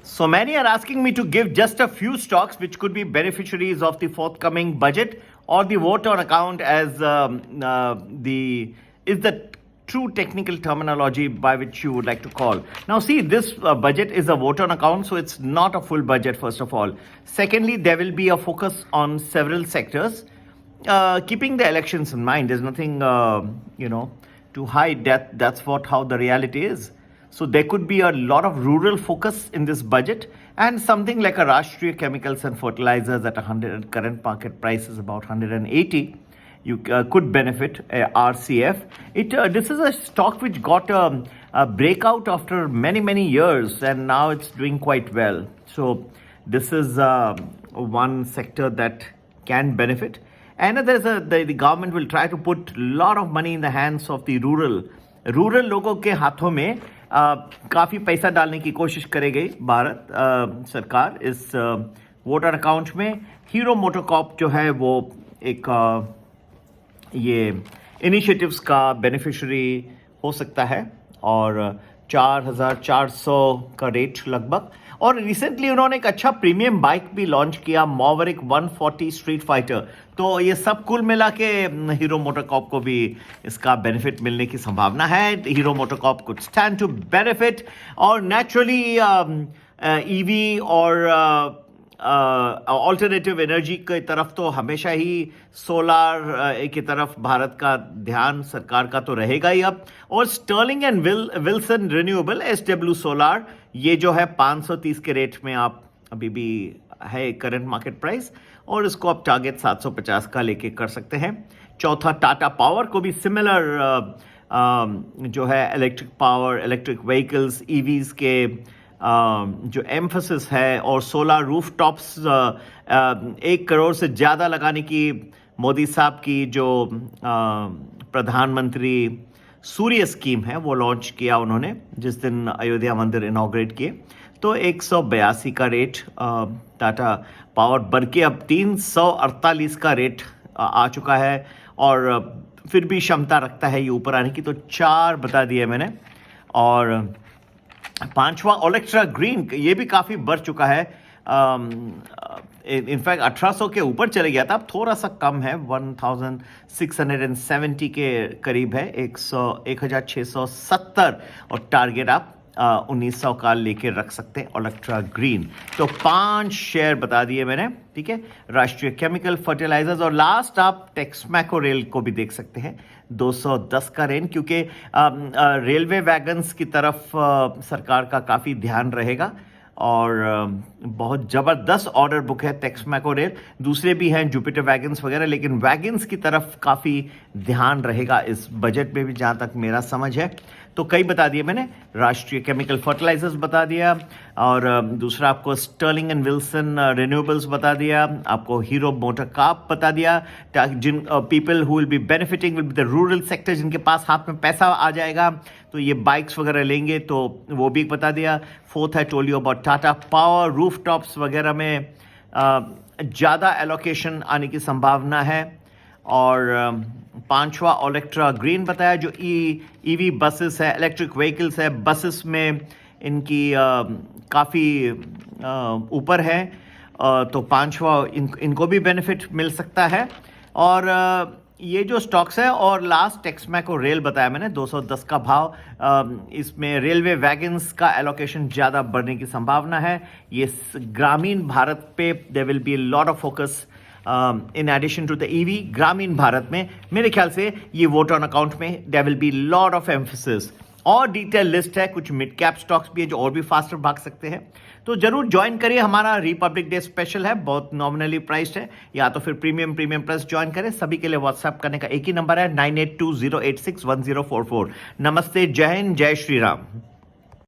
So many are asking me to give just a few stocks which could be beneficiaries of the forthcoming budget or the vote on account as the true technical terminology by which you would like to call. Now see, this budget is a vote on account, so it's not a full budget first of all. Secondly, there will be a focus on several sectors. Keeping the elections in mind, there's nothing, to hide. That's how the reality is. So there could be a lot of rural focus in this budget, and something like a Rashtriya Chemicals and Fertilizers at 100, current market price is about 180. You could benefit RCF. This is a stock which got a breakout after many years, and now it's doing quite well. So this is one sector that can benefit. And the government will try to put a lot of money in the hands of the rural लोगों के हाथों में काफ़ी पैसा डालने की कोशिश करेगी भारत सरकार इस वोटर अकाउंट में. हीरो मोटोकॉर्प जो है वो एक ये इनिशिएटिव्स का बेनिफिशियरी हो सकता है, और 4,400 का रेट लगभग. और रिसेंटली उन्होंने एक अच्छा प्रीमियम बाइक भी लॉन्च किया, मॉवरिक 140 स्ट्रीट फाइटर. तो ये सब कुल मिला के हीरो मोटोकॉर्प को भी इसका बेनिफिट मिलने की संभावना है. Hero MotoCorp could stand to benefit. और नेचुरली ईवी और ऑल्टरनेटिव एनर्जी की तरफ तो हमेशा ही सोलार की तरफ भारत का ध्यान सरकार का तो रहेगा ही अब. और Sterling and Wilson renewable SW solar, ये जो है 530 के रेट में आप अभी भी है करंट मार्केट प्राइस, और इसको आप टारगेट 750 का लेके कर सकते हैं. चौथा, टाटा पावर को भी सिमिलर जो है electric power, electric vehicles, EVs के जो एम्फसिस है, और सोलर रूफ टॉप्स 1 करोड़ से ज़्यादा लगाने की मोदी साहब की जो प्रधानमंत्री सूर्य स्कीम है वो लॉन्च किया उन्होंने जिस दिन अयोध्या मंदिर इनॉग्रेट किए. तो 182 का रेट टाटा पावर बढ़ के अब 348 का रेट आ चुका है, और फिर भी क्षमता रखता है ये ऊपर आने की. तो 4 बता दिए मैंने. और 5वां ओलेक्ट्रा ग्रीन, ये भी काफ़ी बढ़ चुका है. इनफैक्ट 1800 के ऊपर चले गया था, अब थोड़ा सा कम है, 1670 के करीब है, 1670. और टारगेट आप 1900 का लेके रख सकते हैं ओलेक्ट्रा ग्रीन. तो 5 शेयर बता दिए मैंने, ठीक है. राष्ट्रीय केमिकल, फर्टिलाइजर्स, और लास्ट आप टेक्समैको रेल को भी देख सकते हैं 210 का रेंज, क्योंकि रेलवे वैगन्स की तरफ सरकार का काफ़ी ध्यान रहेगा, और बहुत ज़बरदस्त ऑर्डर बुक है टेक्समैको रेल. दूसरे भी हैं जुपिटर वैगन्स वगैरह, लेकिन वैगन्स की तरफ काफ़ी ध्यान रहेगा इस बजट में भी, जहाँ तक मेरा समझ है. तो कई बता दिए मैंने. राष्ट्रीय केमिकल फर्टिलाइजर्स बता दिया, और दूसरा आपको स्टर्लिंग एंड विल्सन रिन्यूएबल्स बता दिया, आपको हीरो मोटोकॉर्प बता दिया. जिन people who will be benefiting will be the rural sector, जिनके पास हाथ में पैसा आ जाएगा तो ये बाइक्स वगैरह लेंगे, तो वो भी बता दिया. 4th है told you about Tata power, roof tops वगैरह में ज़्यादा एलोकेशन आने की संभावना है. और 5वां ओलेक्ट्रा ग्रीन बताया, जो EV बसेस है, इलेक्ट्रिक व्हीकल्स है, बसेस में इनकी काफ़ी ऊपर है. तो 5वां इनको भी बेनिफिट मिल सकता है. और ये जो स्टॉक्स है, और लास्ट टेक्समैको रेल बताया मैंने 210 का भाव. इसमें रेलवे वैगन्स का एलोकेशन ज़्यादा बढ़ने की संभावना है. ये ग्रामीण भारत पे there will be lot of focus in addition to the EV. ग्रामीण भारत में मेरे ख्याल से ये वोट ऑन अकाउंट में there will be lot of emphasis. और डिटेल लिस्ट है, कुछ मिड कैप स्टॉक्स भी है जो और भी फास्टर भाग सकते हैं. तो जरूर ज्वाइन करिए, हमारा रिपब्लिक डे स्पेशल है, बहुत नॉमिनली प्राइस्ड है. या तो फिर प्रीमियम प्लस ज्वाइन करें. सभी के लिए व्हाट्सएप करने का एक ही नंबर है, 9820861044. नमस्ते, जय हिंद, जय श्री राम.